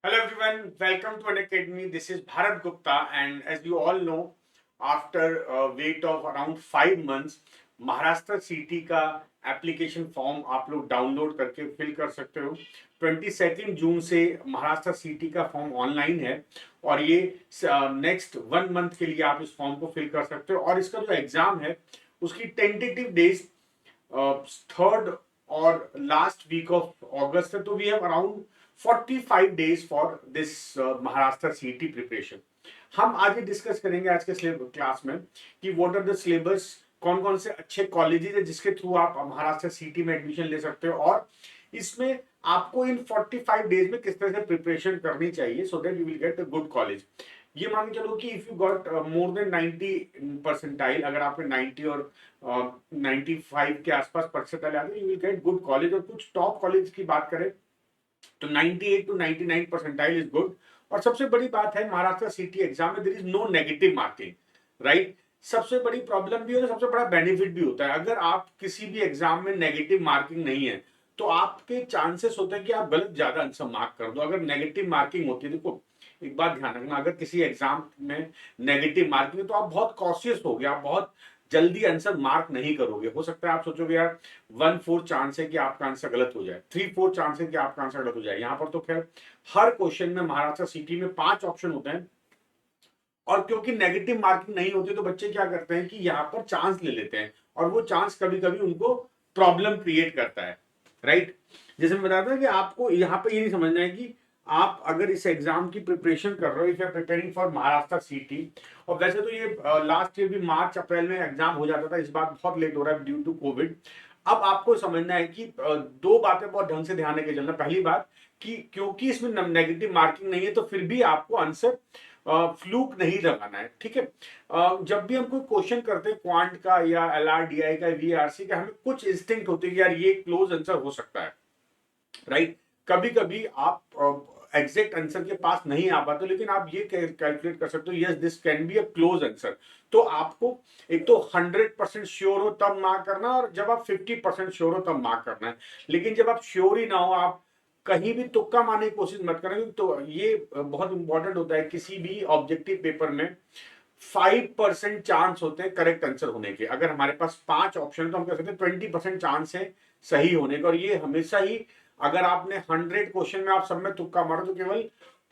Hello everyone, welcome to an academy. This is Bharat Gupta, and as you all know, after a wait of around 5 months, Maharashtra सीटी का application form आप लोग download करके fill कर सकते हो। 22 जून से महाराष्ट्र सीटी का फॉर्म ऑनलाइन है और ये नेक्स्ट 1 मंथ के लिए आप इस फॉर्म को फिल कर सकते हो। और इसका जो एग्जाम है उसकी टेंटेटिव डेज 3rd और लास्ट वीक ऑफ अगस्त है, तो we have around 45 days for this Maharashtra CET preparation. हम आज ये डिस्कस करेंगे आज के क्लास में कि व्हाट आर द सिलेबस, कौन कौन से अच्छे कॉलेजेस है जिसके थ्रू आप महाराष्ट्र सीटी में एडमिशन ले सकते हो, और इसमें आपको इन 45 डेज में किस तरह से प्रिपरेशन करनी चाहिए so that you will get a good college. ये मान के चलो कि if you got more than 90 percentile, अगर आपके 90 और 95 के आसपास परसेंटाइल आते हैं, you will get good college. और कुछ टॉप कॉलेज की बात करें तो 98 to 99 परसेंटाइल इज गुड। और सबसे बड़ी बात है महाराष्ट्र सीटी एग्जाम में there is no negative marking, right. सबसे बड़ी प्रॉब्लम भी होता है, सबसे बड़ा बेनिफिट भी होता है। अगर आप किसी भी एग्जाम में नेगेटिव मार्किंग नहीं है तो आपके चांसेस होते हैं कि आप गलत ज्यादा आंसर मार्क कर दो। अगर नेगेटिव मार्किंग होती है, देखो एक बात ध्यान रखना, अगर किसी एग्जाम में नेगेटिव मार्किंग है तो आप बहुत कॉशियस हो गए, आप बहुत जल्दी आंसर मार्क नहीं करोगे। हो सकता है आप सोचोगे यार 1/4 चांस है कि आपका आंसर गलत हो जाए, 3/4 चांस है कि आपका आंसर गलत हो जाए। यहाँ पर तो खैर हर क्वेश्चन में महाराष्ट्र सिटी में 5 ऑप्शन होते हैं, और क्योंकि नेगेटिव मार्किंग नहीं होती तो बच्चे क्या करते हैं कि यहाँ पर चांस ले लेते हैं, और वो चांस कभी कभी उनको प्रॉब्लम क्रिएट करता है, राइट। जैसे मैं बताता था कि आपको यहाँ पे ये नहीं समझना है कि आप अगर इस एग्जाम की प्रिपरेशन कर रहे हो, if you are preparing for Maharashtra CET, और वैसे तो ये लास्ट ईयर भी मार्च अप्रैल में एग्जाम हो जाता था, इस बार बहुत लेट हो रहा है ड्यू टू कोविड। अब आपको समझना है कि दो बातें बहुत ढंग से ध्यान रखे चलना। पहली बात कि क्योंकि इसमें नेगेटिव मार्किंग नहीं है तो फिर भी आपको आंसर फ्लूक नहीं लगाना है, ठीक है। जब भी हम कोई क्वेश्चन करते हैं क्वांट का या LRDI का, VRC का, हमें कुछ इंस्टिंक्ट होती है कि यार ये क्लोज आंसर हो सकता है, राइट। कभी कभी आप एग्जैक्ट आंसर के पास नहीं आ पाते, लेकिन आप ये कैलकुलेट कर सकते हो yes this can be a close answer. तो आपको एक तो 100% श्योर हो तब मार्क करना, और जब आप 50% श्योर हो तब मार्क करना है। लेकिन जब आप श्योर ही ना हो, आप कहीं भी तुक्का मारने की कोशिश मत करें। तो ये बहुत इंपॉर्टेंट होता है किसी भी ऑब्जेक्टिव पेपर में। 5% चांस होते हैं करेक्ट आंसर होने के। अगर हमारे पास 5 ऑप्शन है तो हम कह सकते हैं 20% चांस है सही होने का। और ये हमेशा ही, अगर आपने 100 क्वेश्चन में आप सब में तुक्का मारो तो केवल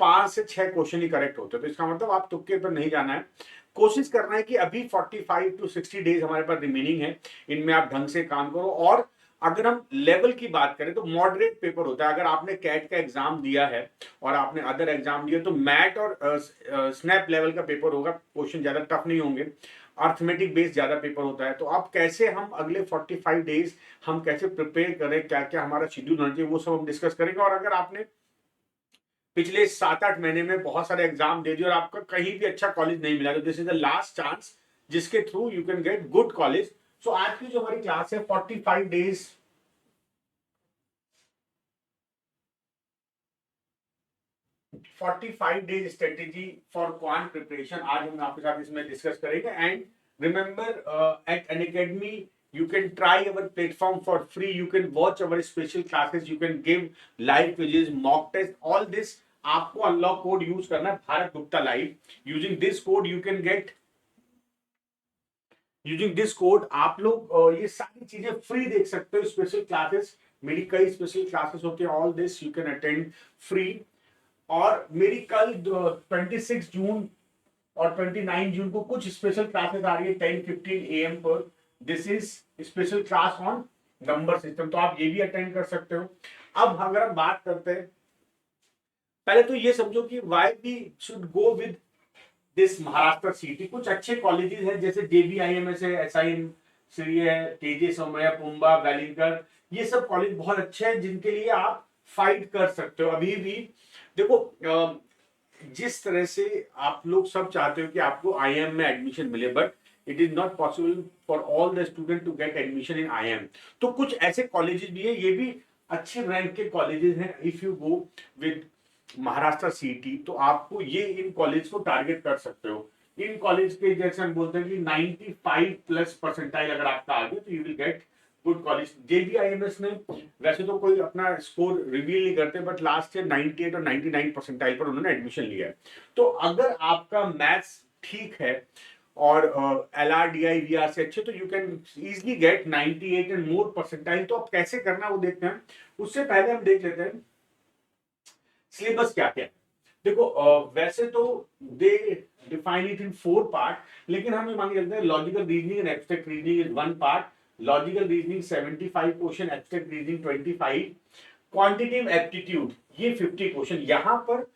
5 से 6 क्वेश्चन ही करेक्ट होते हैं। तो इसका मतलब आप तुक्के पर नहीं जाना है, कोशिश करना है कि अभी 45 to 60 डेज हमारे पास रिमेनिंग है, इनमें आप ढंग से काम करो। और अगर हम लेवल की बात करें तो मॉडरेट पेपर होता है। अगर आपने कैट का एग्जाम दिया है और आपने अदर एग्जाम दिया तो मैट और स्नैप लेवल का पेपर होगा, क्वेश्चन ज्यादा टफ नहीं होंगे, अर्थमेटिक बेस्ड ज्यादा पेपर होता है। तो आप कैसे, हम अगले 45 डेज हम कैसे प्रिपेयर करें, क्या क्या हमारा शेड्यूल होना चाहिए, वो सब हम डिस्कस करेंगे। और अगर आपने पिछले 7-8 महीने में बहुत सारे एग्जाम दे दिए और आपका कहीं भी अच्छा कॉलेज नहीं मिला, तो this is the last chance जिसके through you can get good college. So आज की जो हमारी क्लास है 45 days strategy for quant preparation, आज हम आपके साथ इसमें डिस्कस करेंगे। And remember at an academy you can try our platform for free, you can watch our special classes, you can give live quizzes, mock test, all this आपको unlock code use करना है, Bharat Gupta live. Using this code you can gate, using this code आप लोग ये सारी चीजें free देख सकते हो। स्पेशल क्लासेस, मेरी कई स्पेशल क्लासेस होती है, all this you can attend free. और मेरी कल 26 जून और 29 जून को कुछ स्पेशल क्लासेस आ रही है 10:15 AM पर। This is special class on number system, तो आप ये भी अटेंड कर सकते हो। अब अगर हम बात करते हैं, पहले तो ये समझो कि why we should go with this Maharashtra CET. कुछ अच्छे कॉलेजेस हैं जैसे JBIMS है, SIM श्री है, KJ सोमैया, पुंबा, वेलिंगकर, ये सब कॉलेज बहुत अच्छे हैं जिनके लिए आप फाइट कर सकते हो अभी भी। देखो जिस तरह से आप लोग सब चाहते हो कि आपको IIM में एडमिशन मिले, but it is not possible for all the student to get admission in IIM। तो कुछ ऐसे कॉलेजेस भी है, ये भी अच्छे रैंक के कॉलेजेस हैं। If you go with Maharashtra सीटी तो आपको ये इन कॉलेज को टारगेट कर सकते हो। इन कॉलेज के जैसे हम बोलते हैं कि 95 प्लस परसेंटाइल अगर आपका आ गया तो you will get good college. JBIMS में वैसे तो कोई अपना स्कोर रिवील नहीं करते, बट लास्ट ईयर 98 और 99 परसेंटाइल पर उन्होंने एडमिशन लिया है। तो अगर आपका मैथ्स ठीक है और LRDI VR से अच्छे, तो you can easily get 98 and more percentile. तो अब कैसे करना है वो देखते हैं। उससे पहले हम देख लेते हैं सिलेबस क्या क्या है। देखो वैसे तो दे डिफाइन इट इन 4 पार्ट, लेकिन हम ये मान के चलते हैं logical reasoning and abstract reasoning is 1 part, logical reasoning 75 question, abstract reasoning 25, quantitative aptitude ये 50 क्वेश्चन। यहां पर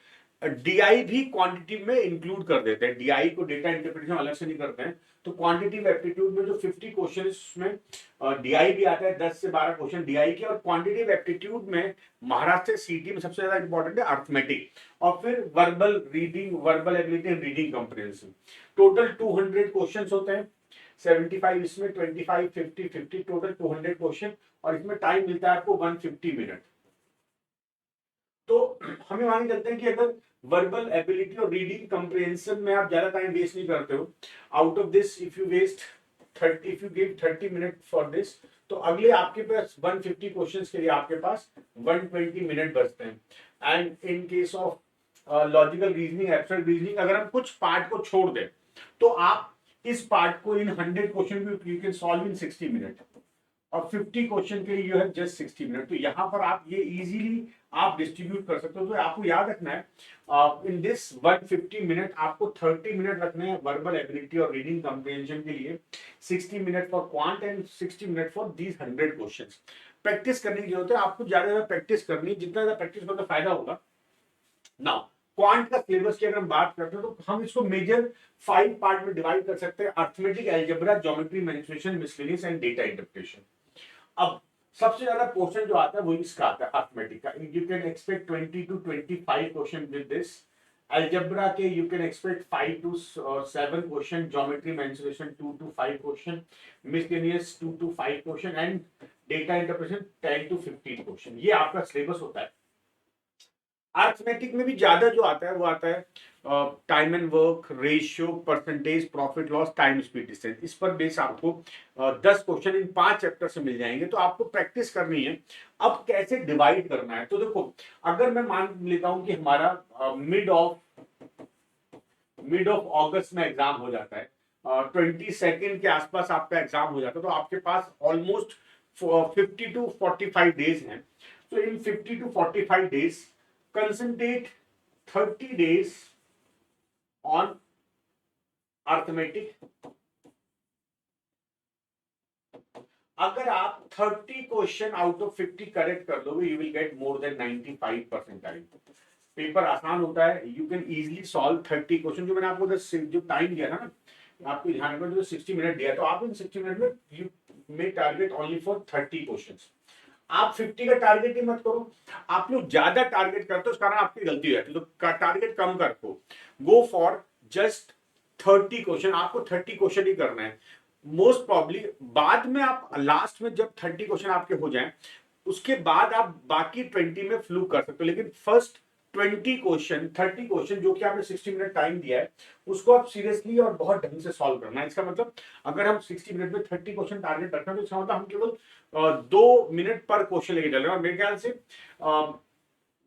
DI भी क्वांटिटी में इंक्लूड कर देते हैं, DI को डेटा इंटरप्रिटेशन अलग से नहीं करते हैं। तो क्वांटिटेटिव एप्टीट्यूड में जो 50 क्वेश्चन में DI भी आता है, 10 से 12 क्वेश्चन DI के। और क्वांटिटेटिव एप्टीट्यूड में महाराष्ट्र सीटी में सबसे ज्यादा इंपॉर्टेंट है अर्थमेटिक, और फिर verbal reading, verbal ability and reading comprehension. Total 200 question होते हैं, 75 इसमें, 25 50 50, टोटल 200 क्वेश्चन। और इसमें टाइम मिलता है आपको 150 मिनट। तो हमें मान के चलते हैं कि अगर वर्बल एबिलिटी और रीडिंग कंप्रिहेंशन में आप ज्यादा टाइम वेस्ट नहीं करते हो, out of this if you give 30 minute for this, तो अगले आपके पास 150 क्वेश्चंस के लिए आपके पास 120 मिनट बचते हैं। And in case of logical reasoning, abstract reasoning, अगर हम कुछ पार्ट को छोड़ दें तो आप इस पार्ट को इन 100 question you can solve in 60 minute, और 50 क्वेश्चन के लिए यू हैव जस्ट 60 मिनट। तो यहां पर आप ये इजीली आप डिस्ट्रीब्यूट कर सकते हो। तो आपको याद रखना है इन दिस 150 मिनट आपको 30 मिनट रखने हैं वर्बल एबिलिटी और रीडिंग कॉम्प्रिहेंशन के लिए, 60 minute for quant and 60 minute for these 100 questions. Practice करने की जरूरत है, आपको ज्यादा प्रैक्टिस करनी है, जितना ज्यादा प्रैक्टिस होगा फायदा होगा। नाउ क्वांट का सिलेबस की अगर हम बात करते हैं तो हम इसको मेजर 5 पार्ट में डिवाइड कर सकते हैं, arithmetic, algebra, geometry, menstruation, miscellaneous and data interpretation. अब सबसे ज्यादा पोर्शन जो आता है वो इसका आता है अर्थमेटिक का। You can expect 20 to 25 question with this. Algebra के you can expect 5 to 7 question, geometry mensuration 2 to 5 question, miscellaneous 2 to 5 question and data interpretation 10 to 15 question. ये आपका सिलेबस होता है। अर्थमेटिक में भी ज्यादा जो आता है वो आता है time and work, ratio, percentage, profit loss, time speed distance. इस पर बेस आपको 10 क्वेश्चन इन 5 चैप्टर से मिल जाएंगे। तो आपको प्रैक्टिस करनी है। अब कैसे डिवाइड करना है, तो देखो अगर मैं मान लेता हूं कि हमारा मिड ऑफ अगस्त में एग्जाम हो जाता है, 22 के आसपास आपका एग्जाम हो जाता है, तो आपके पास ऑलमोस्ट 50 to 45 डेज हैं। तो इन 50 to 45 days concentrate 30 days on arithmetic। अगर आप 30 क्वेश्चन आउट ऑफ 50 करेक्ट कर दोगे, you will get more than 95 percentile. Paper आसान होता है, you can easily solve 30 question. जो मैंने आपको जो टाइम दिया था ना, आपको ध्यान रखना, जो 60 मिनट दिया, तो आप इन 60 मिनट में you may target only for 30 questions. आप 50 का टारगेट ही मत करो। आप लोग ज्यादा टारगेट करते हो, उस कारण आपकी गलती हो जाती है। तो टारगेट कम कर दो, गो फॉर जस्ट 30 क्वेश्चन। आपको 30 क्वेश्चन ही करना है। मोस्ट प्रॉब्ली बाद में आप लास्ट में जब 30 क्वेश्चन आपके हो जाएं, उसके बाद आप बाकी 20 में फ्लू कर सकते हो। लेकिन फर्स्ट 30 क्वेश्चन जो कि आपने 60 मिनट टाइम दिया है, उसको आप सीरियसली और बहुत ढंग से सॉल्व करना है। इसका मतलब अगर हम 60 मिनट में 30 क्वेश्चन टारगेट रखते हैं, तो इसका मतलब हम केवल 2 मिनट पर क्वेश्चन लेके चल रहे हैं। और मेरे ख्याल से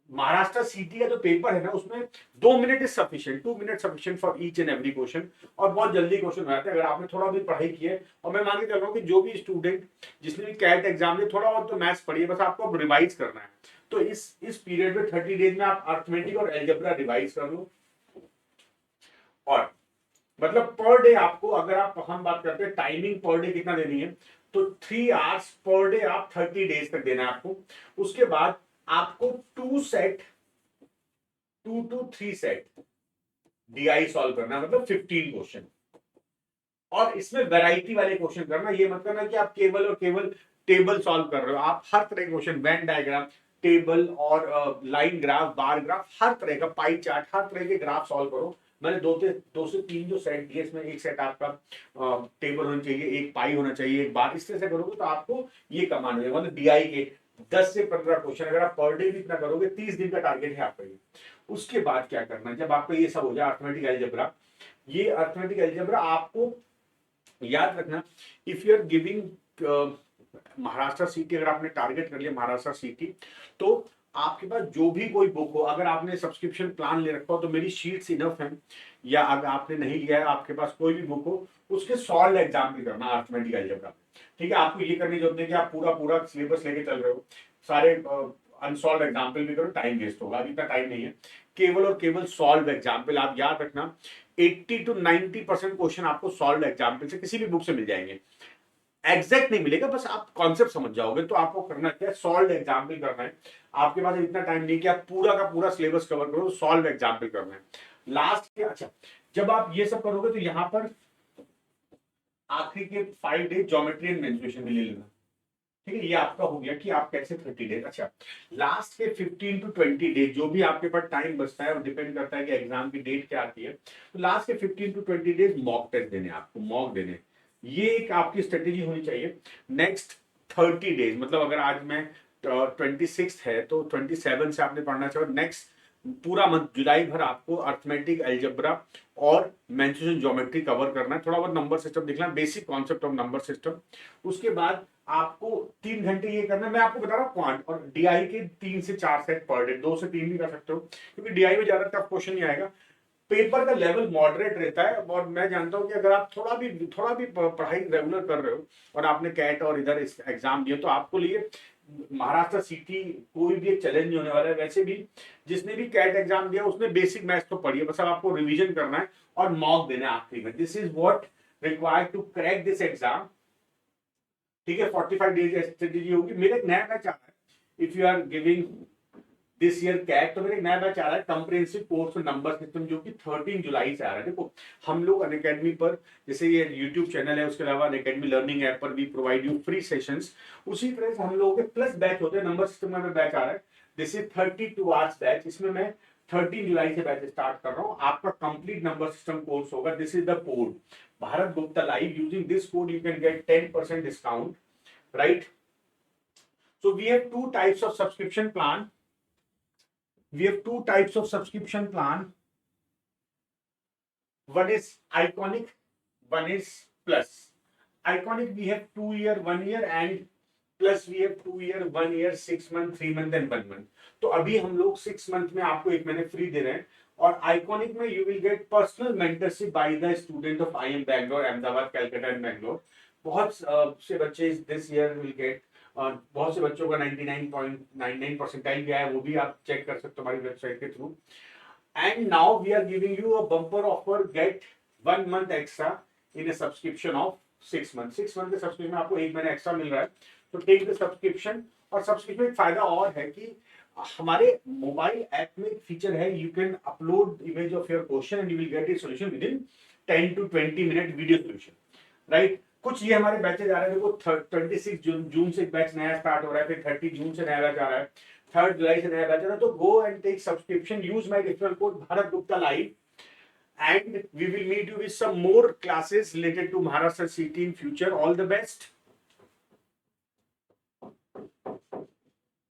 महाराष्ट्र सीटी का जो पेपर है ना, उसमें 2 minute is sufficient, 2 minute sufficient for each and every question. और बहुत जल्दी क्वेश्चन हो जाते हैं अगर आपने थोड़ा भी पढ़ाई की है। और मैं मान के चल रहा हूँ कि जो भी स्टूडेंट जिसने भी कैट एग्जाम दिया, थोड़ा बहुत तो मैथ्स पढ़िए, बस आपको अब रिवाइज करना है। तो इस पीरियड में 30 डेज में आप अर्थमेटिक और अलजेब्रा रिवाइज कर लो। और मतलब पर डे आपको, अगर आप हम बात करते हैं टाइमिंग पर डे कितना देनी है, तो 3 आवर्स पर डे आप 30 डेज तक देना है आपको। उसके बाद आपको 2 to 3 सेट DI सॉल्व करना, मतलब 15 क्वेश्चन। और इसमें वैरायटी वाले क्वेश्चन करना। ये मत करना कि आप केवल और केवल टेबल सॉल्व कर रहे हो। आप हर तरह के क्वेश्चन, वेन डायग्राम, टेबल और लाइन ग्राफ, बार ग्राफ, हर तरह का पाई चार्ट, हर तरह के ग्राफ सॉल्व करो। मैंने 2 से 3 जो सेट दिए, इसमें एक सेट आपका टेबल होना चाहिए, एक पाई होना चाहिए, एक बार। इस तरह से करोगे तो आपको ये कमांड मिलेगा। मतलब DI के 10 से 15 क्वेश्चन अगर आप पर डे भी इतना करोगे, 30 दिन का टारगेट है आपका ये। उसके बाद क्या करना है, जब आपका ये सब हो जाए अर्थमेटिक अलजेब्रा, ये अर्थमेटिक अलजेब्रा आपको याद रखना, if you are giving Maharashtra CET अगर आपने टारगेट कर लिया महाराष्ट्र सीटी, तो आपके पास जो भी कोई बुक हो, अगर आपने सब्सक्रिप्शन प्लान ले रखा हो तो मेरी शीट्स इनफ है, या अगर आपने नहीं लिया है, आपके पास कोई भी बुक हो, उसके सॉल्व एग्जाम भी करना अर्थमेटिक अलजेब्रा। ठीक है, आपको ये करने की जरूरत नहीं कि आप पूरा पूरा सिलेबस लेके चल रहे हो, सारे अनसॉल्व एग्जाम्पल भी करो, टाइम वेस्ट होगा, अभी इतना टाइम नहीं है। केवल और केवल सॉल्व एग्जाम्पल, आप याद रखना 80 to 90% क्वेश्चन आपको सॉल्व एग्जाम्पल से किसी भी बुक से मिल जाएंगे। एग्जैक्ट नहीं मिलेगा, बस आप कॉन्सेप्ट समझ जाओगे। तो आपको करना क्या है, सॉल्व एग्जाम्पल करना है। आपके पास इतना टाइम नहीं कि आप पूरा का पूरा सिलेबस कवर करो, सॉल्व एग्जाम्पल करना है लास्ट के। अच्छा, जब आप ये सब करोगे तो यहां पर आखिरी के 5 डेज ज्योमेट्री एंड मेंस्ट्रुएशन भी ले लेना। ठीक है, ये आपका हो गया कि आप कैसे 30 डेज। अच्छा, लास्ट के 15 to 20 डेज जो भी आपके पास टाइम बचता है, वो डिपेंड करता है कि एग्जाम की डेट क्या आती है। तो लास्ट के 15 to 20 डेज मॉक टेस्ट देने, आपको मॉक देने, ये एक आपकी स्ट्रेटेजी होनी चाहिए। नेक्स्ट 30 डेज, मतलब अगर आज मैं 26 है तो 27 से आपने पढ़ना चाहिए। नेक्स्ट पूरा मंथ जुलाई भर आपको अर्थमेटिक अलजेब्रा और मेंस्ट्रुएशन ज्योमेट्री कवर करना है, थोड़ा बहुत नंबर सिस्टम देखना, basic concept of number system. उसके बाद आपको 3 घंटे ये करना है। मैं आपको बता रहा हूँ क्वांट और डीआई के 3 से 4 सेट पर डे, 2 से 3 भी कर सकते हो, क्योंकि डीआई में ज्यादा टफ क्वेश्चन नहीं आएगा। पेपर का लेवल मॉडरेट रहता है, और मैं जानता हूं कि अगर आप थोड़ा भी पढ़ाई रेगुलर कर रहे हो और आपने कैट और इधर एग्जाम दिए, तो आपको लिए महाराष्ट्र सीटी कोई भी एक चैलेंज नहीं होने वाला है। वैसे भी जिसने भी कैट एग्जाम दिया उसने बेसिक मैथ्स तो पढ़ी है, बस अब आपको रिवीजन करना है और मॉक देना है आखिरी में। This is what required to crack this exam. ठीक है, 45 डेज स्ट्रेटेजी होगी। मेरा एक नया बैच आ रहा है, if you are giving this year CAT, तो मेरा एक नया बैच आ रहा है comprehensive course for number system, जो कि 13 जुलाई से आ रहा है। देखो, हम लोग अनअकैडमी पर, जैसे ये यूट्यूब चैनल है, उसके अलावा अनअकैडमी लर्निंग ऐप पर भी प्रोवाइड यू फ्री सेशंस, उसी तरह से हम लोगों के प्लस बैच होते हैं। नंबर सिस्टम में बैच आ रहा है, दिस इज 32 आवर्स बैच, इसमें मैं 13 जुलाई से बैच स्टार्ट कर रहा हूँ। आपका कंप्लीट नंबर सिस्टम कोर्स होगा। This is the code Bharat Gupta live. Using this code you can gate 10% discount, right? So we have two types of subscription plan. We have two types of subscription plan. One is iconic, one is plus. Iconic we have 2 year, 1 year, and plus we have 2 year, 1 year, 6 month, 3 month and 1 month. तो अभी हम लोग 6 month में आपको 1 महीने free दे रहे हैं, और आइकॉनिक में you will get personal mentorship by the student of IIM Bangalore, Ahmedabad, Calcutta and Bangalore. बहुत से बच्चे दिस ईयर विल गेट, बहुत से बच्चों का 99.99 परसेंटाइल भी आया, वो भी आप चेक कर सकते हो हमारी वेबसाइट के through. And now we are giving you a bumper offer, get 1 month extra in a subscription of 6 month। 6 month के सब्सक्रिप्शन में आपको 1 महीना एक्स्ट्रा मिल रहा है। तो टेक द सब्सक्रिप्शन। और सब्सक्रिप्शन में एक फायदा और है कि हमारे मोबाइल ऐप में एक फीचर है, you can upload image of your question and you will get A solution with in 10 to 20 minute video solution, right? कुछ ये हमारे बैचेज आ रहे हैं। देखो, 26 जून से एक बैच नया स्टार्ट हो रहा है, फिर 30 जून से नया बैच आ रहा है, 3 जुलाई से नया बैच आ रहा है। तो go and take subscription, use my referral code Bharat Gupta live, and we will meet you with some more classes related to Maharashtra CT in future. All the best.